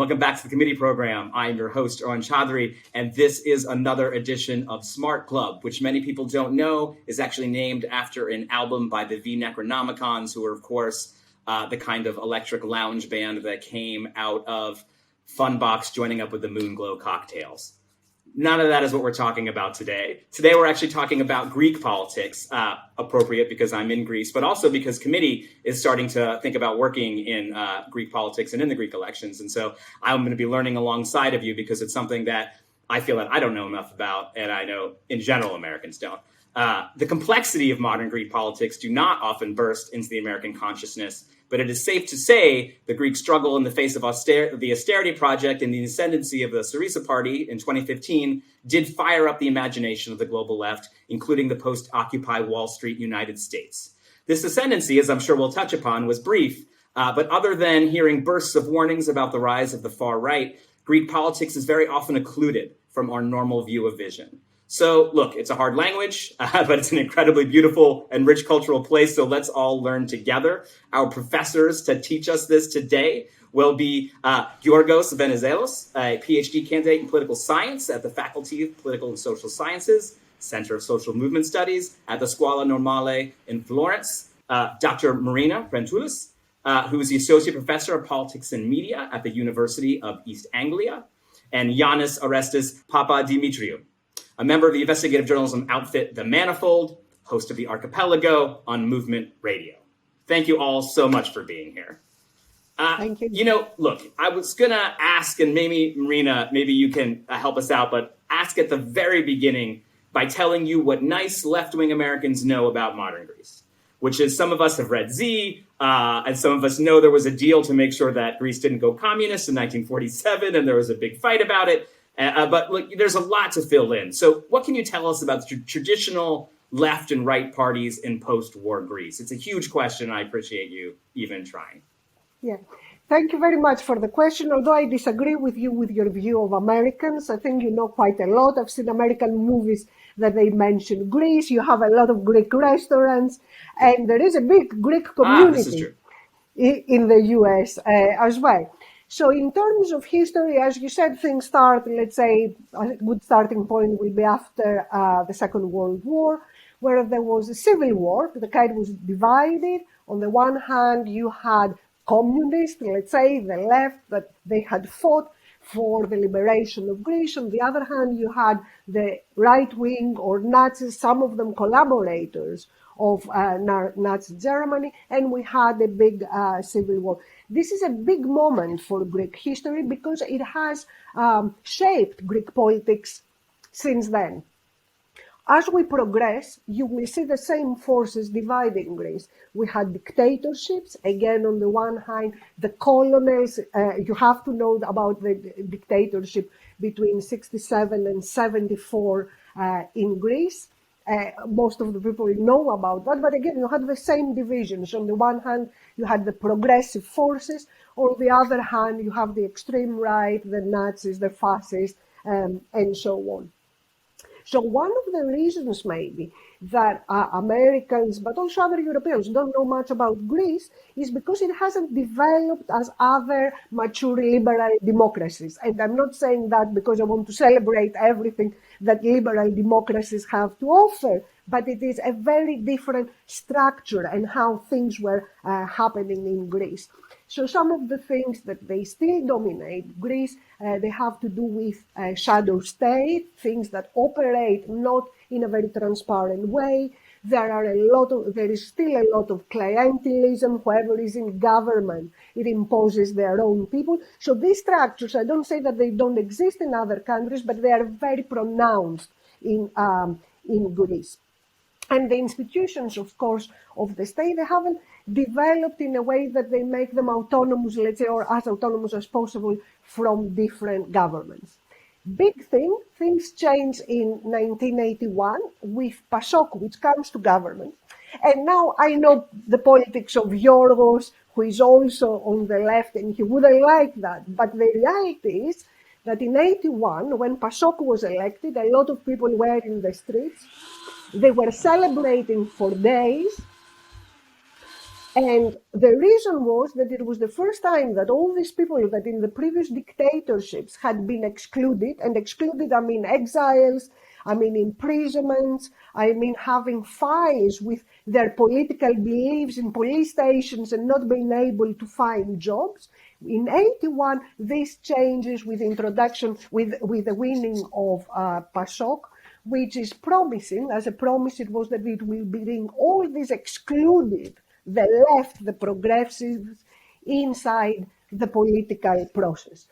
welcome back to the committee program. I'm your host, Arun Chaudhary, and this is another edition of Smart Club, which many people don't know is actually named after an album by the V-Necronomicons, who are, of course, the kind of electric lounge band that came out of Funbox joining up with the Moonglow Cocktails. None of that is what we're talking about today. Today, we're actually talking about Greek politics, appropriate because I'm in Greece, but also because committee is starting to think about working in Greek politics and in the Greek elections. And so I'm going to be learning alongside of you because it's something that I feel that I don't know enough about, and I know in general Americans don't. The complexity of modern Greek politics do not often burst into the American consciousness, but it is safe to say the Greek struggle in the face of the austerity project and the ascendancy of the Syriza party in 2015 did fire up the imagination of the global left, including the post-Occupy Wall Street United States. This ascendancy, as I'm sure we'll touch upon, was brief, but other than hearing bursts of warnings about the rise of the far right, Greek politics is very often occluded from our normal view of vision. So, look, it's a hard language, but it's an incredibly beautiful and rich cultural place, so let's all learn together. Our professors to teach us this today will be Giorgos Venizelos, a PhD candidate in political science at the Faculty of Political and Social Sciences, Center of Social Movement Studies at the Scuola Normale in Florence, Dr. Marina Prentoulis, who is the Associate Professor of Politics and Media at the University of East Anglia, and Yannis Orestis-Papadimitriou, a member of the investigative journalism outfit The Manifold, host of The Archipelago on Movement Radio. Thank you all so much for being here. Thank you. You know, look, I was going to ask, and maybe, Marina, maybe you can help us out, but ask at the very beginning by telling you what nice left-wing Americans know about modern Greece, which is some of us have read Z, and some of us know there was a deal to make sure that Greece didn't go communist in 1947, and there was a big fight about it. But look, there's a lot to fill in. So what can you tell us about the traditional left and right parties in post-war Greece? It's a huge question. I appreciate you even trying. Yeah, thank you very much for the question. Although I disagree with you with your view of Americans, I think you know quite a lot. I've seen American movies that they mention Greece. You have a lot of Greek restaurants, and there is a big Greek community in the US as well. So in terms of history, as you said, things start, let's say, a good starting point will be after the Second World War, where there was a civil war. The country was divided. On the one hand, you had communists, let's say, the left, that they had fought for the liberation of Greece. On the other hand, you had the right wing or Nazis, some of them collaborators of Nazi Germany, and we had a big civil war. This is a big moment for Greek history because it has shaped Greek politics since then. As we progress, you will see the same forces dividing Greece. We had dictatorships. Again, on the one hand, the colonels, you have to know about the dictatorship between 67 and 74 in Greece. Most of the people know about that, but again, you had the same divisions. On the one hand, you had the progressive forces. On the other hand, you have the extreme right, the Nazis, the fascists, and so on. So one of the reasons maybe that Americans, but also other Europeans, don't know much about Greece is because it hasn't developed as other mature liberal democracies. And I'm not saying that because I want to celebrate everything that liberal democracies have to offer, but it is a very different structure and how things were happening in Greece. So some of the things that they still dominate Greece, they have to do with shadow state, things that operate not in a very transparent way. There is still a lot of clientelism. Whoever is in government, it imposes their own people. So these structures, I don't say that they don't exist in other countries, but they are very pronounced in Greece. And the institutions, of course, of the state, they haven't developed in a way that they make them autonomous, let's say, or as autonomous as possible from different governments. Big things change in 1981 with PASOK, which comes to government. And now I know the politics of Giorgos, who is also on the left, and he wouldn't like that. But the reality is that in 81, when PASOK was elected, a lot of people were in the streets. They were celebrating for days. And the reason was that it was the first time that all these people that in the previous dictatorships had been excluded, and excluded, I mean exiles, I mean imprisonments, I mean having files with their political beliefs in police stations and not being able to find jobs. In 81, this changes with introduction, with the winning of PASOK, which is promising. As a promise, it was that it will bring all these excluded, the left, the progressives, inside the political process.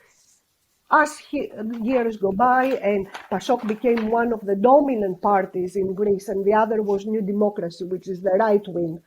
As years go by and PASOK became one of the dominant parties in Greece, and the other was New Democracy, which is the right-wing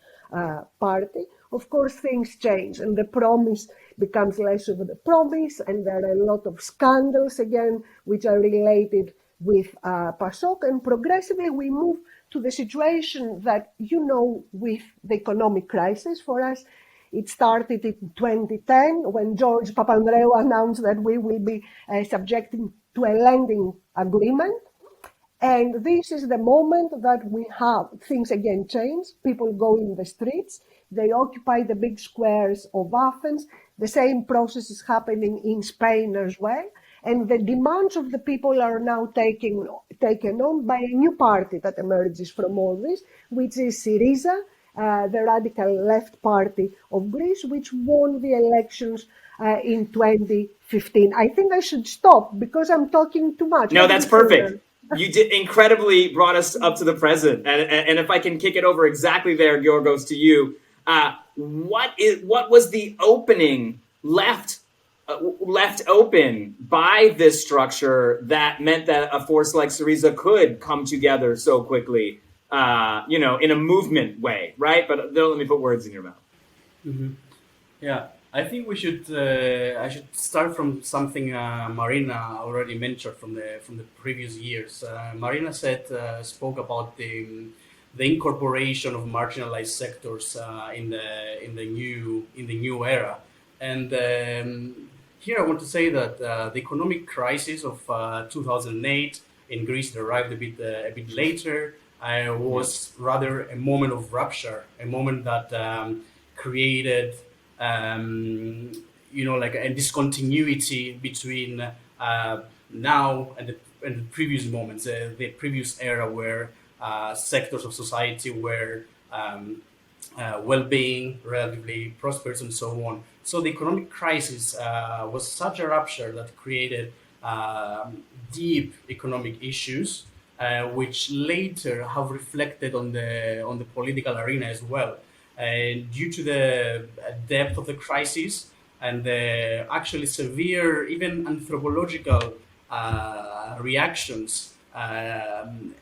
party, of course things change and the promise becomes less of the promise, and there are a lot of scandals again which are related with PASOK, and progressively we move to the situation that with the economic crisis. For us, it started in 2010 when George Papandreou announced that we will be subjecting to a lending agreement. And this is the moment that we have things again change. People go in the streets. They occupy the big squares of Athens. The same process is happening in Spain as well. And the demands of the people are now taken on by a new party that emerges from all this, which is Syriza, the radical left party of Greece, which won the elections in 2015. I think I should stop because I'm talking too much. No, that's perfect. You did incredibly brought us up to the present. And if I can kick it over exactly there, Giorgos, to you, what was the opening left open by this structure that meant that a force like Syriza could come together so quickly, in a movement way, right? But don't let me put words in your mouth. Mm-hmm. Yeah, I think we should. I should start from something Marina already mentioned from the previous years. Marina spoke about the incorporation of marginalized sectors in the new era, and here I want to say that the economic crisis of 2008 in Greece arrived a bit later. Was rather a moment of rupture, a moment that created, like a discontinuity between now and the previous moments, the previous era where sectors of society were well-being, relatively prosperous, and so on. So the economic crisis was such a rupture that created deep economic issues, which later have reflected on the political arena as well. Due to the depth of the crisis and the actually severe, even anthropological reactions,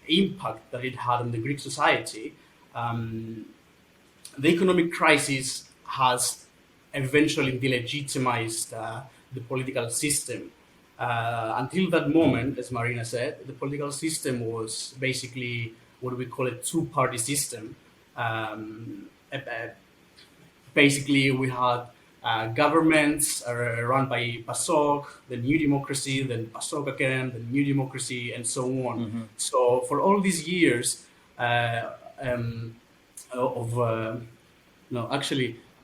impact that it had on the Greek society, the economic crisis has eventually delegitimized the political system. Until that moment, as Marina said, the political system was basically what we call a two-party system. Basically, we had governments run by PASOK, the New Democracy, then PASOK again, the New Democracy, and so on. Mm-hmm. So for all these years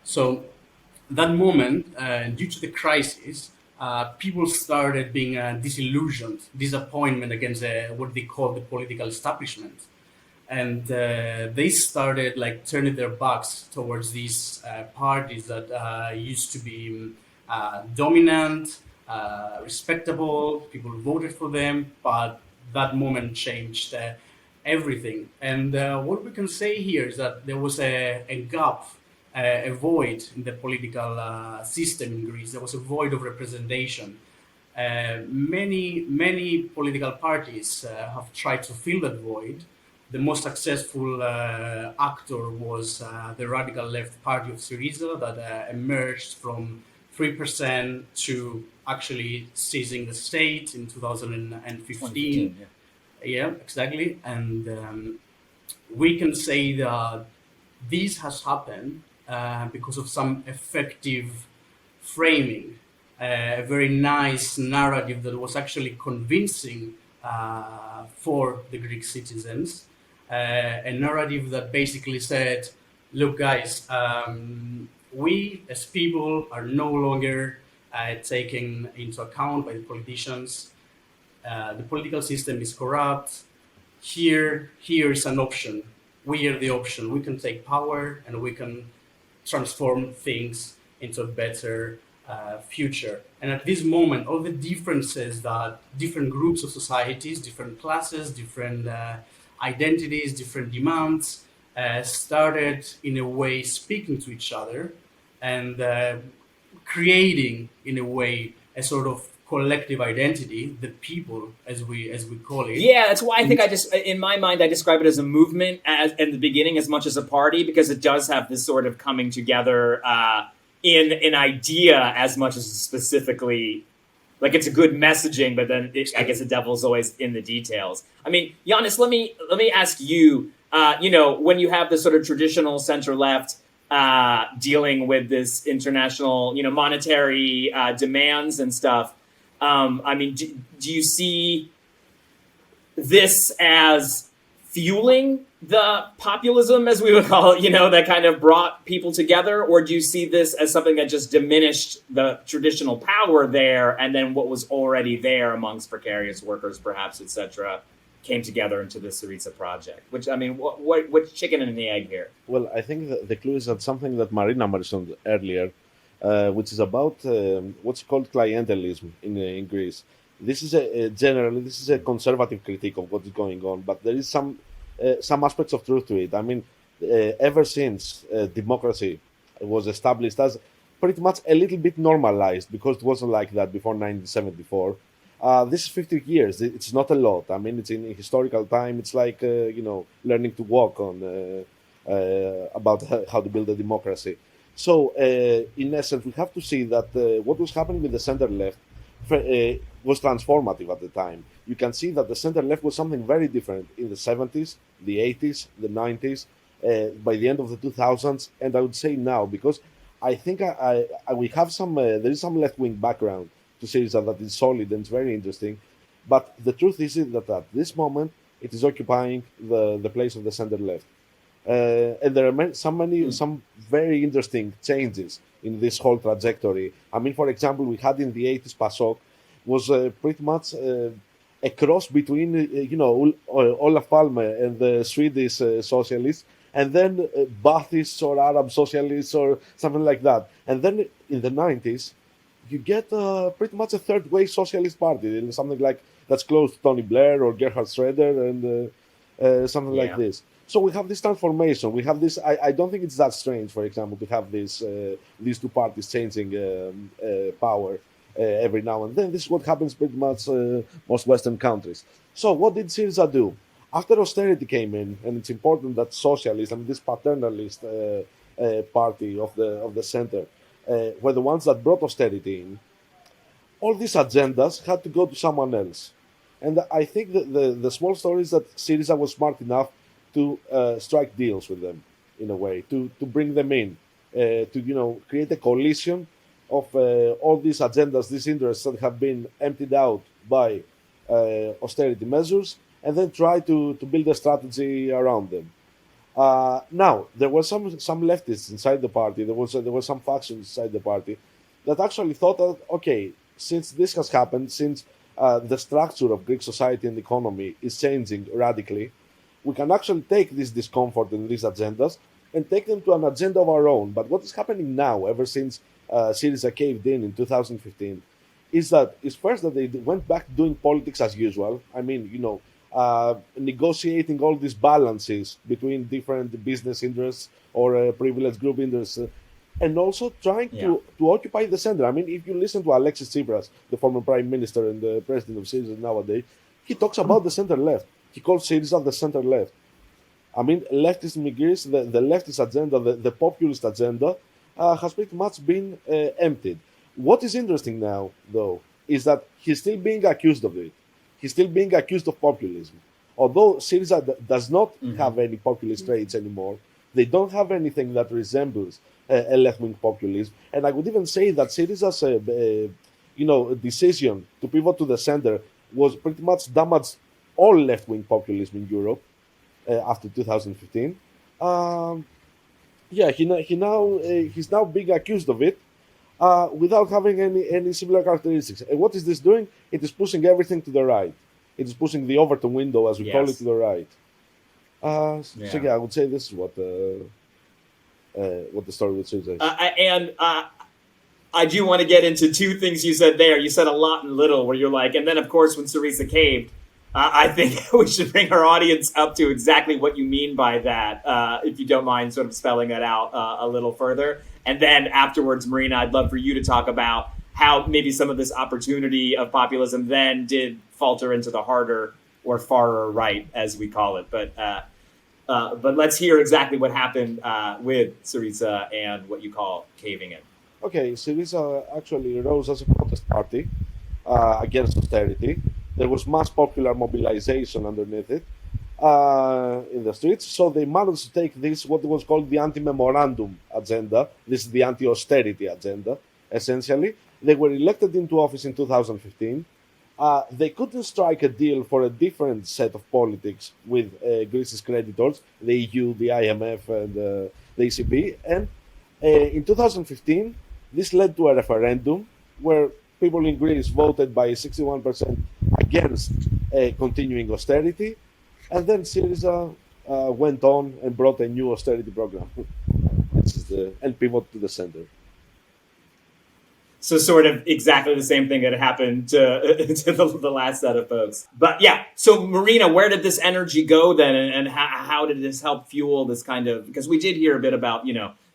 so that moment, due to the crisis, people started being disillusioned, disappointment against what they call the political establishment. And they started turning their backs towards these parties that used to be dominant, respectable. People voted for them, but that moment changed everything. And what we can say here is that there was a gap, a void in the political system in Greece. There was a void of representation. Many political parties have tried to fill that void. The most successful actor was the radical left party of Syriza that emerged from 3% to actually seizing the state in 2015. Yeah, exactly. And we can say that this has happened because of some effective framing, a very nice narrative that was actually convincing for the Greek citizens. A narrative that basically said, look, guys, we as people are no longer taken into account by the politicians. The political system is corrupt. Here is an option. We are the option. We can take power and we can transform things into a better future. And at this moment, all the differences that different groups of societies, different classes, different identities, different demands started in a way speaking to each other and creating in a way a sort of collective identity, the people as we call it. Yeah, that's why I think in my mind, I describe it as a movement in the beginning as much as a party, because it does have this sort of coming together in an idea as much as specifically, like it's a good messaging, but then I guess the devil's always in the details. I mean, Yannis, let me ask you, when you have the sort of traditional center left dealing with this international, monetary demands and stuff, I mean, do you see this as fueling the populism, as we would call it, that kind of brought people together? Or do you see this as something that just diminished the traditional power there, and then what was already there amongst precarious workers, perhaps, etc., came together into the Syriza project? Which, I mean, what's chicken and the egg here? Well, I think the clue is that something that Marina mentioned earlier, which is about what's called clientelism in Greece. This is generally a conservative critique of what is going on, but there is some aspects of truth to it. I mean, ever since democracy was established as pretty much a little bit normalized, because it wasn't like that before 1974. This is 50 years. It's not a lot. I mean, it's in historical time. It's like learning to walk on about how to build a democracy. So, in essence, we have to see that what was happening with the center left was transformative at the time. You can see that the center left was something very different in the 70s, the 80s, the 90s, by the end of the 2000s, and I would say now, because I think we have there is some left wing background to Syriza that is solid and it's very interesting. But the truth is that at this moment, it is occupying the place of the center left. And there are some very interesting changes in this whole trajectory. I mean, for example, we had in the 80s PASOK was pretty much a cross between Olaf Palme and the Swedish socialists, and then Baathists or Arab socialists or something like that. And then in the 90s, you get pretty much a third way socialist party, something like that's close to Tony Blair or Gerhard Schroeder and something like this. So we have this transformation. We have this. I don't think it's that strange, for example, to have these two parties changing power every now and then. This is what happens pretty much most Western countries. So what did Syriza do? After austerity came in, and it's important that socialists and this paternalist party of the center were the ones that brought austerity in. All these agendas had to go to someone else. And I think the small story is that Syriza was smart enough to strike deals with them in a way, to bring them in, to create a coalition of all these agendas, these interests that have been emptied out by austerity measures, and then try to build a strategy around them. Now there were some leftists inside the party. There were some factions inside the party that actually thought that, okay, since this has happened, since the structure of Greek society and economy is changing radically, we can actually take this discomfort and these agendas and take them to an agenda of our own. But what is happening now, ever since Syriza caved in 2015, is first that they went back doing politics as usual. I mean, negotiating all these balances between different business interests or privileged group interests, and also trying to occupy the center. I mean, if you listen to Alexis Tsipras, the former prime minister and the president of Syriza nowadays, he talks about the center left. He calls Syriza the center left. I mean, leftism in Greece, the leftist agenda, the populist agenda, has pretty much been emptied. What is interesting now, though, is that he's still being accused of it. He's still being accused of populism. Although Syriza does not have any populist traits anymore, they don't have anything that resembles a left-wing populism. And I would even say that Syriza's decision to pivot to the center was pretty much damaged all left-wing populism in Europe after 2015. yeah, he's now being accused of it without having any similar characteristics. And what is this doing? It is pushing everything to the right. It is pushing the Overton window, as we call it, to Yes. the right. So Yeah. yeah, I would say this is what the story would say. And I do want to get into two things you said there. You said a lot and little, where you're like, and then of course when Syriza caved, I think we should bring our audience up to exactly what you mean by that, if you don't mind sort of spelling that out a little further. And then afterwards, Marina, I'd love for you to talk about how maybe some of this opportunity of populism then did falter into the harder or farer right, as we call it. But let's hear exactly what happened with Syriza and what you call caving in. Okay, Syriza actually rose as a protest party against austerity. There was mass popular mobilization underneath it in the streets. So they managed to take this, what was called the anti-memorandum agenda. This is the anti-austerity agenda, essentially. They were elected into office in 2015. They couldn't strike a deal for a different set of politics with Greece's creditors, the EU, the IMF, and the ECB. And in 2015, this led to a referendum where people in Greece voted by 61% against continuing austerity. And then Syriza went on and brought a new austerity program. This is and pivot to the center. So sort of exactly the same thing that happened to the last set of folks. But yeah, so Marina, where did this energy go then? And how did this help fuel this kind of, because we did hear a bit about,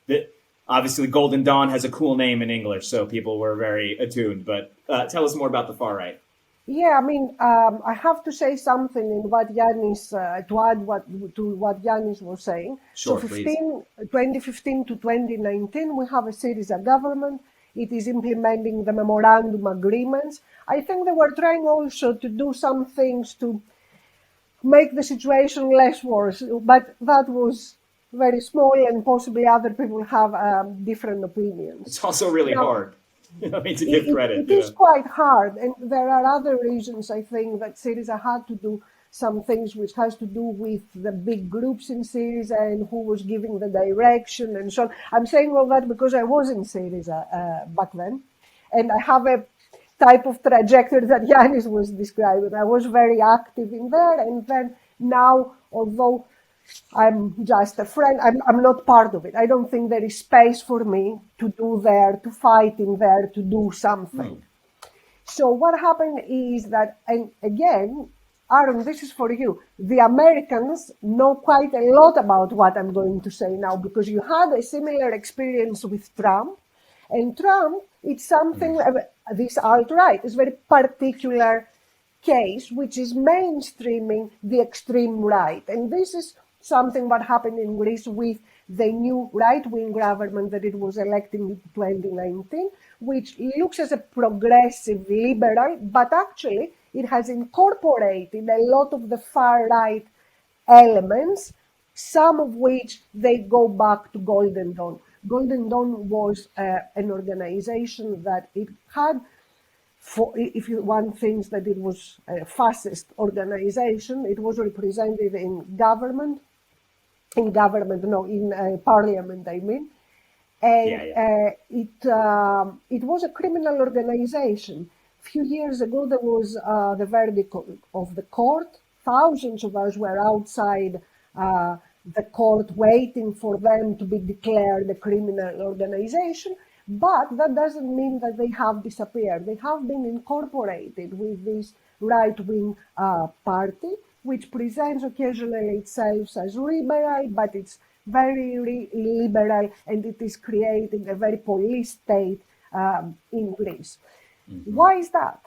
that obviously Golden Dawn has a cool name in English, so people were very attuned. But tell us more about the far right. Yeah, I mean, I have to say something in what Yannis, to add to what Yannis was saying. Sure, So please. 2015 to 2019, we have a Syriza government. It is implementing the memorandum agreements. I think they were trying also to do some things to make the situation less worse, but that was very small, and possibly other people have different opinions. It's also really Now, hard. I mean, to give credit. It is quite hard, and there are other reasons I think that Syriza had to do some things which has to do with the big groups in Syriza and who was giving the direction and so on. I'm saying all that because I was in Syriza back then, and I have a type of trajectory that Yannis was describing. I was very active in there, and then now, although I'm just a friend, I'm not part of it. I don't think there is space for me to do there, to fight in there, to do something. So what happened is that, and again, Arun, this is for you. The Americans know quite a lot about what I'm going to say now, because you had a similar experience with Trump. And Trump, it's something, this alt-right is very particular case, which is mainstreaming the extreme right. And this is something what happened in Greece with the new right-wing government that it was elected in 2019, which looks as a progressive liberal, but actually it has incorporated a lot of the far-right elements, some of which they go back to Golden Dawn. Golden Dawn was an organization that it had, if you want things, that it was a fascist organization. It was represented in parliament, I mean. And it was a criminal organization. A few years ago, there was the verdict of the court. Thousands of us were outside the court waiting for them to be declared a criminal organization. But that doesn't mean that they have disappeared. They have been incorporated with this right-wing party, which presents occasionally itself as liberal, but it's very liberal, and it is creating a very police state in Greece. Mm-hmm. Why is that?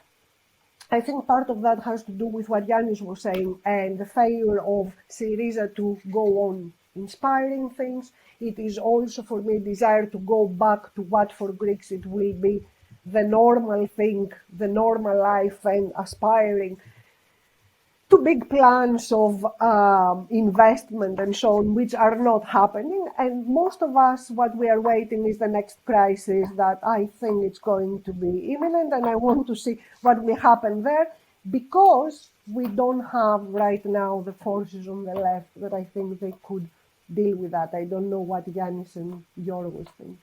I think part of that has to do with what Yannis was saying and the failure of Syriza to go on inspiring things. It is also for me desire to go back to what for Greeks it will be the normal thing, the normal life, and aspiring to big plans of investment and so on, which are not happening. And most of us, what we are waiting is the next crisis that I think it's going to be imminent, and I want to see what will happen there, because we don't have right now the forces on the left that I think they could deal with that. I don't know what Yannis and Giorgos think.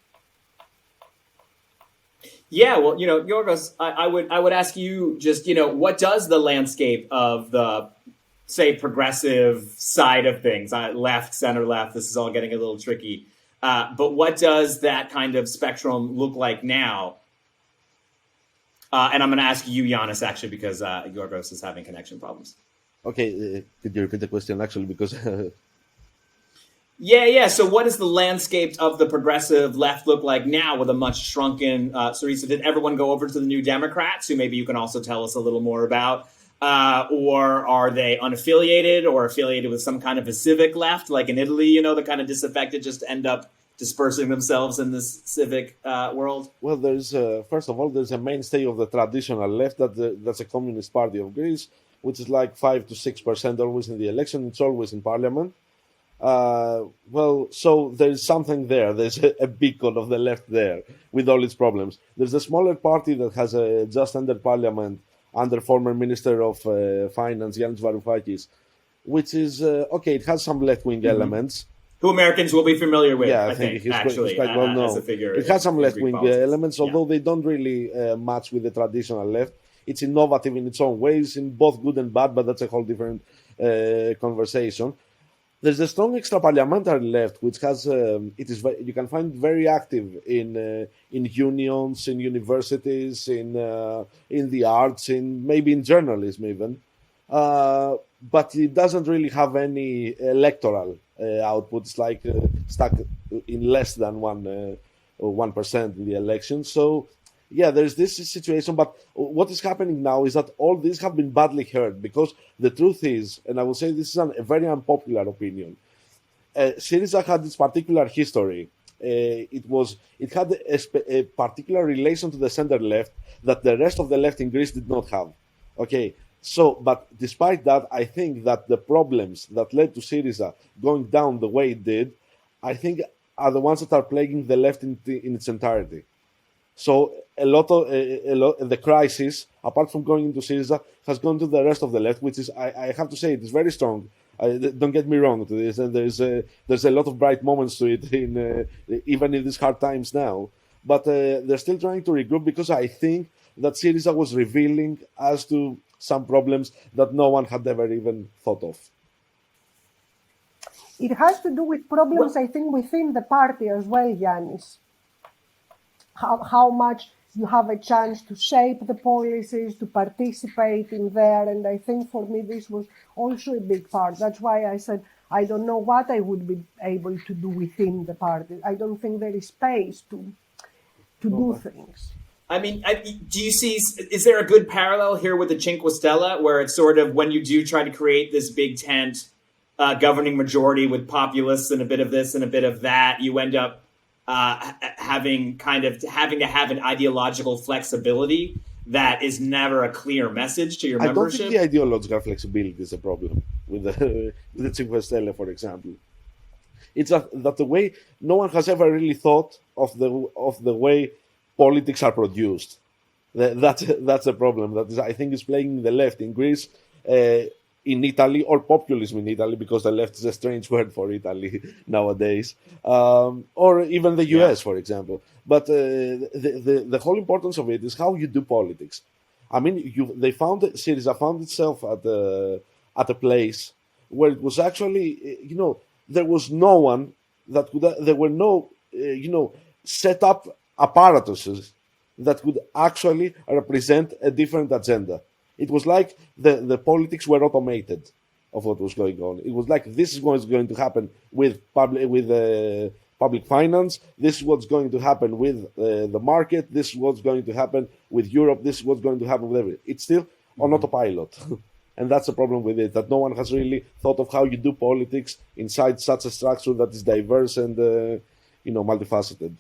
Yeah, well, Giorgos, I would ask you just, what does the landscape of the, say, progressive side of things, left, center, left, this is all getting a little tricky. But what does that kind of spectrum look like now? And I'm going to ask you, Yannis, actually, because Giorgos is having connection problems. Okay, could you repeat the question actually? Because Yeah. So, what does the landscape of the progressive left look like now with a much shrunken Syriza? Did everyone go over to the New Democrats, who maybe you can also tell us a little more about? Or are they unaffiliated or affiliated with some kind of a civic left, like in Italy, the kind of disaffected just end up dispersing themselves in this civic world? well, there's first of all there's a mainstay of the traditional left that's a Communist Party of Greece, which is like 5 to 6% always in the election. It's always in parliament. Well, so there's something there. There's a beacon of the left there with all its problems. There's a smaller party that has just entered parliament under former Minister of Finance Yannis Varoufakis, which is okay. It has some left-wing elements. Who Americans will be familiar with, Yeah, I think, he's actually, quite well known. as a figure. It has some in Greek left-wing politics. elements, although they don't really match with the traditional left. It's innovative in its own ways, in both good and bad, but that's a whole different conversation. There's a strong extra-parliamentary left, which has you can find very active in unions, in universities, in the arts, in maybe in journalism even, but it doesn't really have any electoral output. It's like stuck in less than 1% in the election. So yeah, there's this situation, but what is happening now is that all these have been badly heard, because the truth is, and I will say this is a very unpopular opinion, Syriza had its particular history. It had a particular relation to the center left that the rest of the left in Greece did not have. Okay, so but despite that, I think that the problems that led to Syriza going down the way it did, I think, are the ones that are plaguing the left in its entirety. So a lot of the crisis, apart from going into Syriza, has gone to the rest of the left, which is, I have to say, it is very strong. Don't get me wrong. There's a lot of bright moments to it, even in these hard times now. But they're still trying to regroup, because I think that Syriza was revealing as to some problems that no one had ever even thought of. It has to do with problems, I think, within the party as well, Yannis. How much you have a chance to shape the policies, to participate in there. And I think for me, this was also a big part. That's why I said, I don't know what I would be able to do within the party. I don't think there is space to do things. I mean, do you see, is there a good parallel here with the Cinque Stelle, where it's sort of, when you do try to create this big tent governing majority with populists and a bit of this and a bit of that, you end up having to have an ideological flexibility that is never a clear message to your I don't membership? think the ideological flexibility is a problem with the Cinque Stelle, for example. It's that the way no one has ever really thought of the way politics are produced. That's a problem that is, I think, is plaguing the left in Greece, in Italy, or populism in Italy, because the left is a strange word for Italy nowadays, or even the US, for example. But the whole importance of it is how you do politics. I mean, Syriza found itself at a place where it was actually, there was no one that could, there were no, set up apparatuses that could actually represent a different agenda. It was like the politics were automated of what was going on. It was like, this is what's going to happen with public finance. This is what's going to happen with the market. This is what's going to happen with Europe. This is what's going to happen with everything. It's still on autopilot. And that's the problem with it, that no one has really thought of how you do politics inside such a structure that is diverse and multifaceted.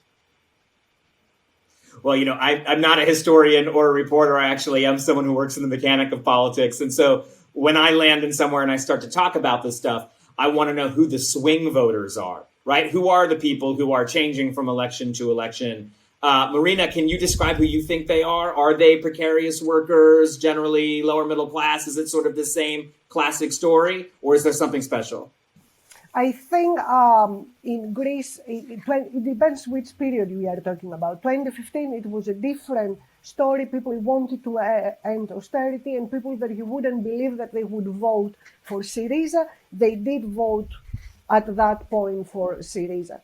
Well, I'm not a historian or a reporter. I actually am someone who works in the mechanic of politics. And so when I land in somewhere and I start to talk about this stuff, I want to know who the swing voters are, right? Who are the people who are changing from election to election? Marina, can you describe who you think they are? Are they precarious workers, generally lower middle class? Is it sort of the same classic story, or is there something special? I think in Greece, it depends which period we are talking about. 2015, it was a different story. People wanted to end austerity, and people that you wouldn't believe that they would vote for Syriza, they did vote at that point for Syriza.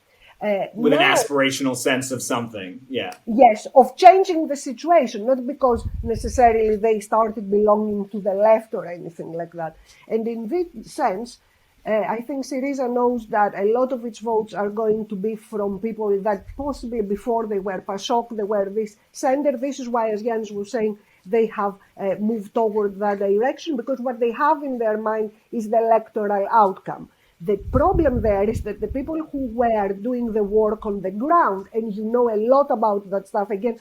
With an Now, aspirational sense of something. Yeah. yes, of changing the situation, not because necessarily they started belonging to the left or anything like that. And in this sense, I think Syriza knows that a lot of its votes are going to be from people that possibly before they were PASOK, they were this center. This is why, as Yannis was saying, they have moved toward that direction, because what they have in their mind is the electoral outcome. The problem there is that the people who were doing the work on the ground, and you know a lot about that stuff, again,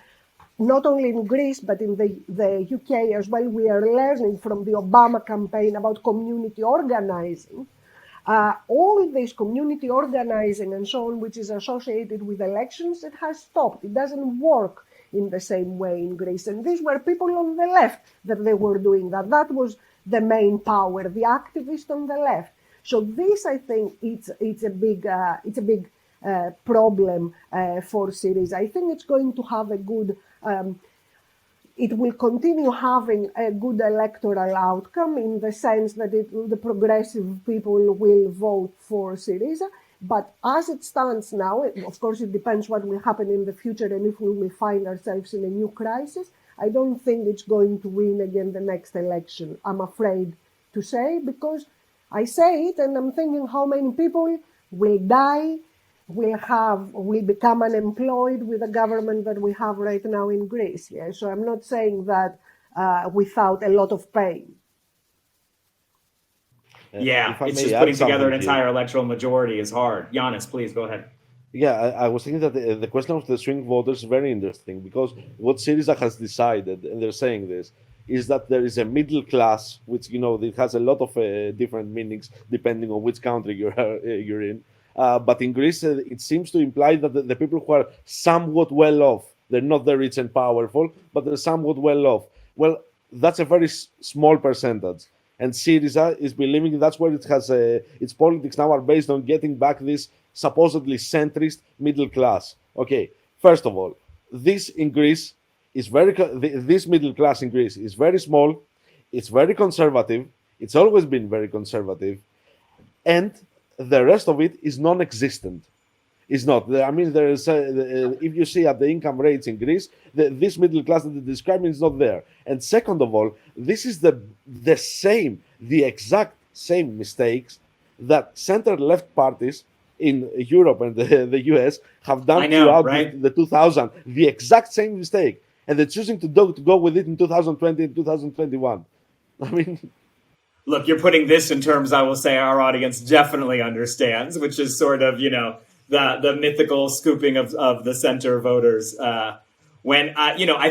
not only in Greece, but in the UK as well, we are learning from the Obama campaign about community organizing. All this community organizing and so on, which is associated with elections, it has stopped. It doesn't work in the same way in Greece. And these were people on the left that they were doing that. That was the main power, the activists on the left. So this, I think, it's a big problem for Syriza. I think it's going to have a good. It will continue having a good electoral outcome in the sense that the progressive people will vote for Syriza. But as it stands now, of course, it depends what will happen in the future and if we will find ourselves in a new crisis. I don't think it's going to win again the next election, I'm afraid to say, because I say it and I'm thinking how many people will die, will become unemployed with the government that we have right now in Greece. Yeah? So I'm not saying that without a lot of pain. Yeah, it's may just add putting together an something here. entire electoral majority is hard. Giannis, please go ahead. Yeah, I was thinking that the question of the swing voters is very interesting, because what Syriza has decided, and they're saying this, is that there is a middle class, which it has a lot of different meanings depending on which country you're in. But in Greece, it seems to imply that the people who are somewhat well off, they're not the rich and powerful, but they're somewhat well off. Well, that's a very small percentage. And Syriza is believing that's where it has its politics now are based on getting back this supposedly centrist middle class. Okay, first of all, this in Greece is this middle class in Greece is very small, it's very conservative, it's always been very conservative, and the rest of it is non-existent. It's not. I mean, there is. If you see at the income rates in Greece, this middle class that they're describing is not there. And second of all, this is the exact same mistakes that center-left parties in Europe and the US have done throughout the 2000s. The exact same mistake, and they're choosing to go with it in 2020 and 2021. I mean. Look, you're putting this in terms I will say our audience definitely understands, which is sort of, the mythical scooping of the center voters. I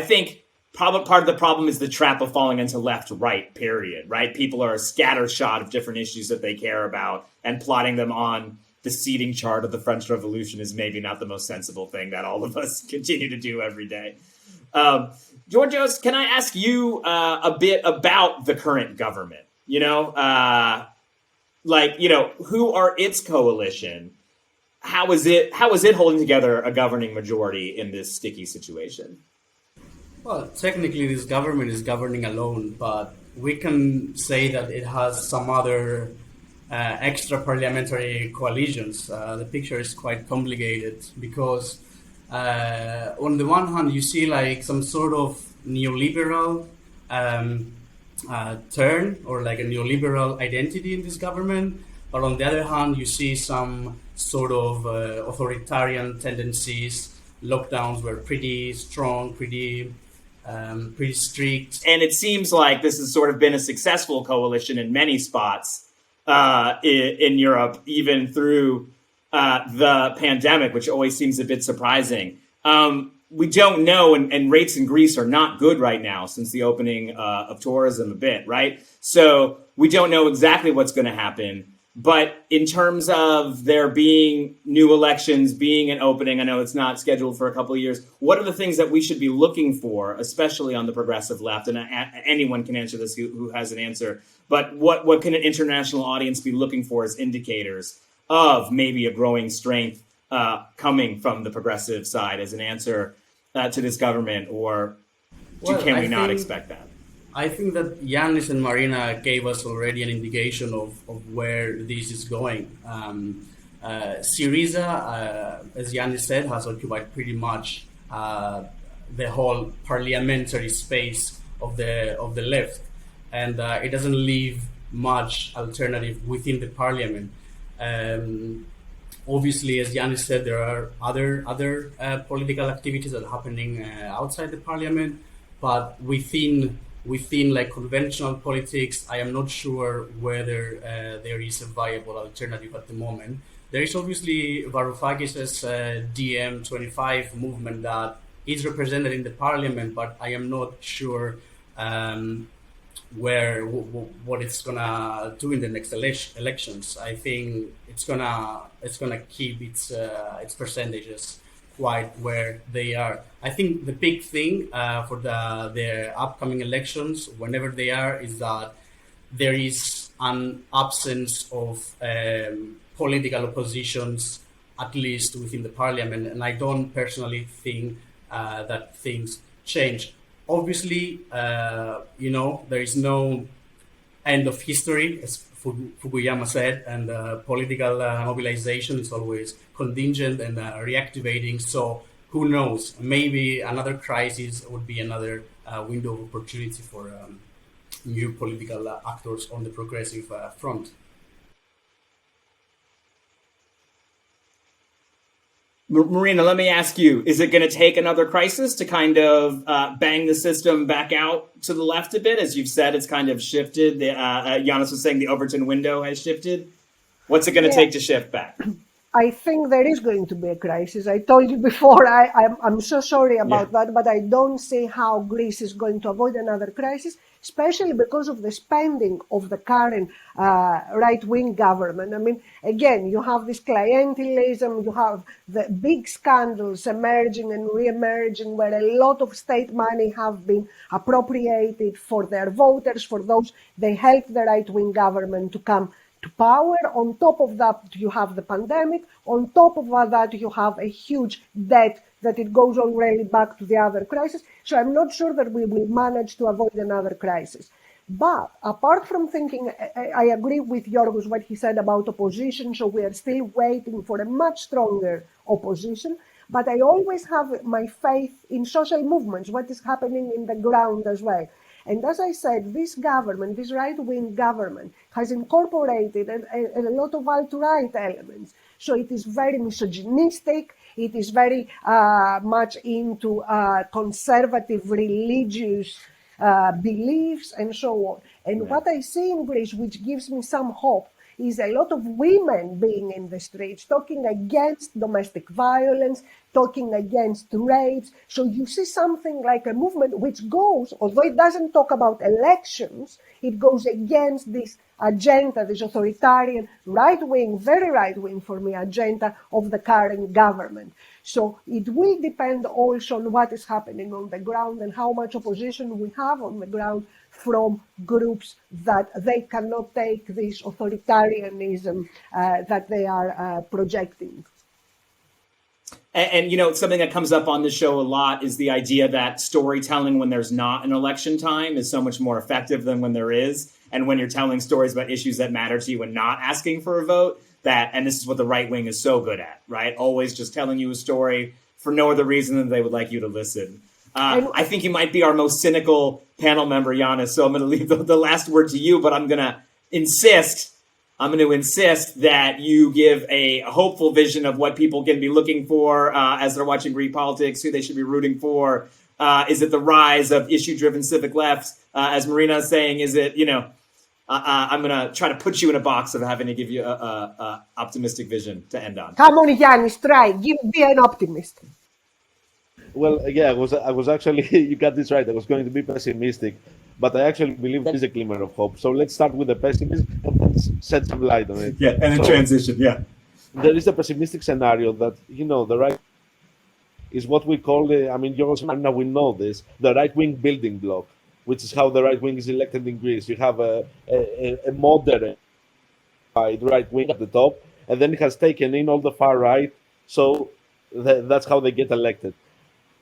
think part of the problem is the trap of falling into left-right, period, right? People are a scattershot of different issues that they care about, and plotting them on the seating chart of the French Revolution is maybe not the most sensible thing that all of us continue to do every day. Giorgos, can I ask you a bit about the current government? Who are its coalition? How is it holding together a governing majority in this sticky situation? Well, technically, this government is governing alone, but we can say that it has some other extra parliamentary coalitions. The picture is quite complicated because, on the one hand, you see like some sort of neoliberal turn or like a neoliberal identity in this government, but on the other hand, you see some sort of authoritarian tendencies. Lockdowns were pretty strong, pretty strict. And it seems like this has sort of been a successful coalition in many spots in Europe, even through the pandemic, which always seems a bit surprising. We don't know, and rates in Greece are not good right now since the opening of tourism a bit, right? So we don't know exactly what's going to happen. But in terms of there being new elections, being an opening, I know it's not scheduled for a couple of years. What are the things that we should be looking for, especially on the progressive left? And anyone can answer this who has an answer. But what can an international audience be looking for as indicators of maybe a growing strength coming from the progressive side as an answer to this government, or Well, can we not expect that? I think that Yannis and Marina gave us already an indication of where this is going. Syriza, as Yannis said, has occupied pretty much the whole parliamentary space of the left, and it doesn't leave much alternative within the parliament. Obviously, as Yannis said, there are other political activities that are happening outside the parliament, but within like conventional politics, I am not sure whether there is a viable alternative at the moment. There is obviously Varoufakis's DM25 movement that is represented in the parliament, but I am not sure what it's gonna do in the next elections. I think it's gonna keep its percentages quite where they are. I think the big thing for the upcoming elections, whenever they are, is that there is an absence of political oppositions, at least within the parliament, and I don't personally think that things change. Obviously, there is no end of history, as Fukuyama said, and political mobilization is always contingent and reactivating. So who knows? Maybe another crisis would be another window of opportunity for new political actors on the progressive front. Marina, let me ask you, is it going to take another crisis to kind of bang the system back out to the left a bit? As you've said, it's kind of shifted. Yannis was saying the Overton window has shifted. What's it going to take to shift back? I think there is going to be a crisis. I told you before, I'm so sorry about that, but I don't see how Greece is going to avoid another crisis, especially because of the spending of the current right-wing government. I mean, again, you have this clientelism, you have the big scandals emerging and re-emerging where a lot of state money have been appropriated for their voters, for those they helped the right-wing government to come to power. On top of that, you have the pandemic. On top of that, you have a huge debt that it goes already back to the other crisis. So I'm not sure that we will manage to avoid another crisis. But apart from thinking, I agree with Giorgos what he said about opposition. So we are still waiting for a much stronger opposition. But I always have my faith in social movements, what is happening in the ground as well. And as I said, this government, this right-wing government, has incorporated a lot of alt-right elements. So it is very misogynistic. It is very much into conservative religious beliefs and so on. And what I see in Greece, which gives me some hope, is a lot of women being in the streets, talking against domestic violence, talking against rapes. So you see something like a movement which goes, although it doesn't talk about elections, it goes against this agenda, this authoritarian, right-wing, very right-wing for me, agenda of the current government. So it will depend also on what is happening on the ground and how much opposition we have on the ground from groups that they cannot take this authoritarianism that they are projecting. And, something that comes up on the show a lot is the idea that storytelling when there's not an election time is so much more effective than when there is. And when you're telling stories about issues that matter to you and not asking for a vote, and this is what the right wing is so good at, right? Always just telling you a story for no other reason than they would like you to listen. I think you might be our most cynical panel member, Yannis, so I'm going to leave the last word to you, but I'm going to insist that you give a hopeful vision of what people can be looking for as they're watching Greek politics, who they should be rooting for. Is it the rise of issue-driven civic lefts? As Marina is saying, is it, I'm going to try to put you in a box of having to give you a optimistic vision to end on. Come on, Yannis, try. Be an optimist. Well, yeah, I was actually, you got this right. I was going to be pessimistic, but I actually believe there is a glimmer of hope. So let's start with the pessimism and then shed some light on it. Yeah, and then transition, yeah. There is a pessimistic scenario that, the right is what we call, Giorgos and Marina will know this, the right-wing building block, which is how the right wing is elected in Greece. You have a moderate right wing at the top, and then it has taken in all the far right. So that's how they get elected.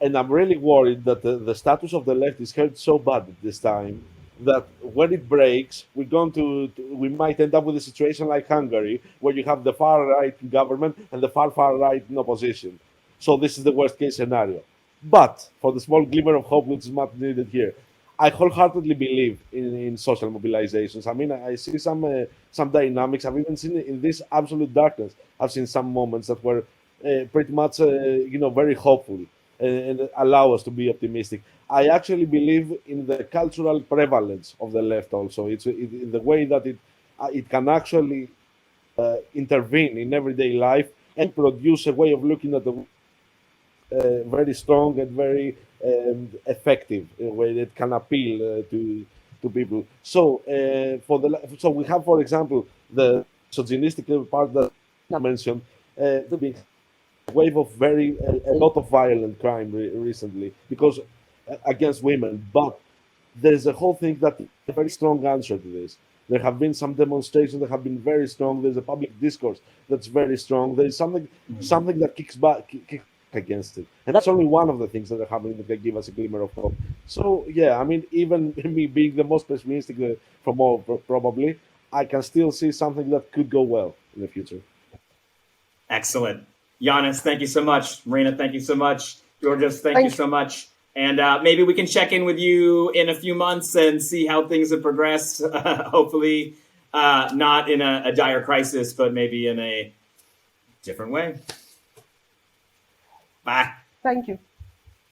And I'm really worried that the status of the left is hurt so bad at this time that when it breaks, we might end up with a situation like Hungary, where you have the far right in government and the far right in opposition. So this is the worst case scenario. But for the small glimmer of hope which is much needed here, I wholeheartedly believe in social mobilizations. I mean, I see some dynamics. I've even seen it in this absolute darkness. I've seen some moments that were pretty much, very hopeful and allow us to be optimistic. I actually believe in the cultural prevalence of the left. Also, in the way that it can actually intervene in everyday life and produce a way of looking at the very strong and very effective way that can appeal to people. So so we have, for example, the misogynistic part that I mentioned, the big wave of a lot of violent crime recently because against women, but there's a whole thing that a very strong answer to this. There have been some demonstrations that have been very strong. There's a public discourse that's very strong. There is something that kicks back against it, and that's only one of the things that are happening that can give us a glimmer of hope. So yeah, I mean, even me being the most pessimistic from all, probably, I can still see something that could go well in the future. Excellent. Yannis, thank you so much. Marina, thank you so much. Giorgos, thank you so much. And maybe we can check in with you in a few months and see how things have progressed. Hopefully not in a dire crisis, but maybe in a different way. Bye. Thank you.